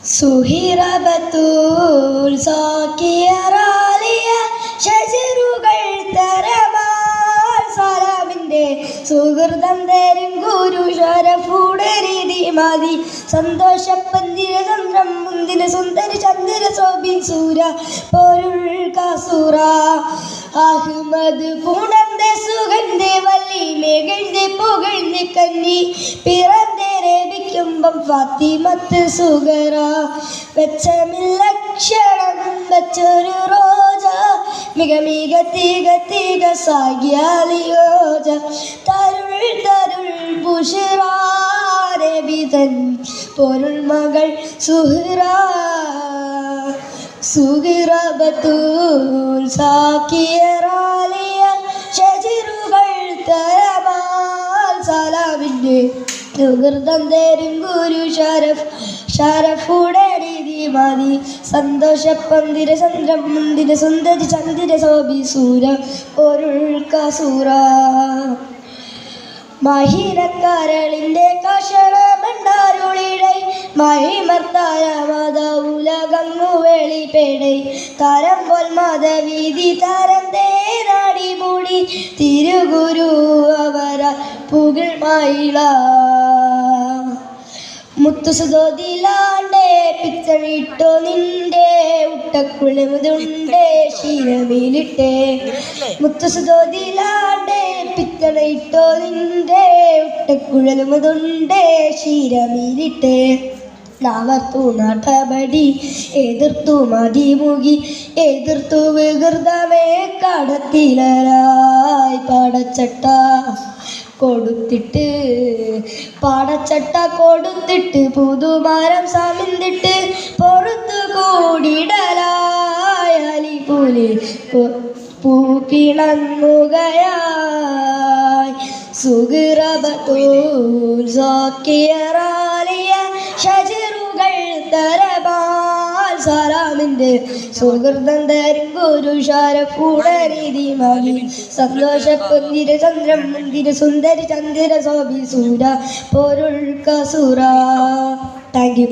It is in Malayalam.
സുഹിറബത്തുൽ സാക്കിയറാലിയ ഷജറുകൾ തരമാൽ സലാമിൻ്റെ സുഹൃതം തരും ഗുരു ഷരഫുടരീതി മതി സന്തോഷപ്പന്തിര ചന്ദ്രം മുന്തിര സുന്ദര ചന്ദ്ര സോബി സൂര പൊരുൾ കസൂറ അഹ്മദ് പുണർന്ന സുഗന്ധ വല്ലി മെകഴ്ന്ന് പുകഴ്ന്ന് കന്നി പിറന്നേ രേപിക്കുമ്പം ഫാത്തിമത്ത് സുഗറ വെച്ചമില്ലക്ഷണം വെച്ചൊരു റോജ മിക മിക തിക തിക സാഗ്യാലിയോജ തരുൾ തരുൾ പുഷറാരബിതൻ പൊരുൾ മകൾ സുഹ്റ സുഹിറബത്തുൽ സാക്കിയറാലിയ ഷജറുകൾ തരമാൽ സലാമിൻ്റെ സുഹൃതം തരും ഗുരു ഷരഫുടരീതി മതി സന്തോഷപ്പന്തിര ചന്ദ്രം മുന്തിര സുന്ദരി ചന്ദ്ര സോബി സൂര പൊരുൾ കസൂറ മഹിരക്കരളിൻ്റെ കഷണമണ്ടാരുളിടை മഹിമർത്തായ മത ഉലകങ്ങു വെളിപ്പെടை തരം പോൽ മതവീതി തരം തേനാടി മൂടി തിരുഗുരു അവര പുകൾ മയിള മുത്തുസുതോതിലാണ്ടേ പിച്ചഴിട്ടോ നിന്റെ ഉട്ടക്കുളമുതുണ്ടേ ശീലമീലിട്ടേ മുത്തുസുതോതിലാണ്ടേ പിച്ചഴിട്ടോ നിന്റെ ഉട്ടക്കുഴലുമുതുണ്ടേ ശീലമീലിട്ടേ നാവർത്തൂ നാട്ടപടി എതിർത്തു മതിമുകി എതിർത്തു വികൃതമേ കടത്തിലരായി പാടച്ചട്ട കൊടുത്തിട്ട് പാടച്ചട്ട കൊടുത്തിട്ട് പുതുമരം സമിന്തിട്ട് പുറത്തു കൂടിടലായി പോലെ പൂക്കിണങ്ങുകയായി സുഹിറബത്തുൽ സാക്കിയറാലിയ ഷജറുകൾ തരമാൽ സലാമിൻ്റെ സുഹൃതം തരും ഗുരു ഷരഫുടരീതി മതി സന്തോഷപ്പൊന്തിര ചന്ദ്രം മുന്തിര സുന്ദരി ചന്ദ്ര സോബി സൂര പൊരുൾ കസൂറ. Thank you.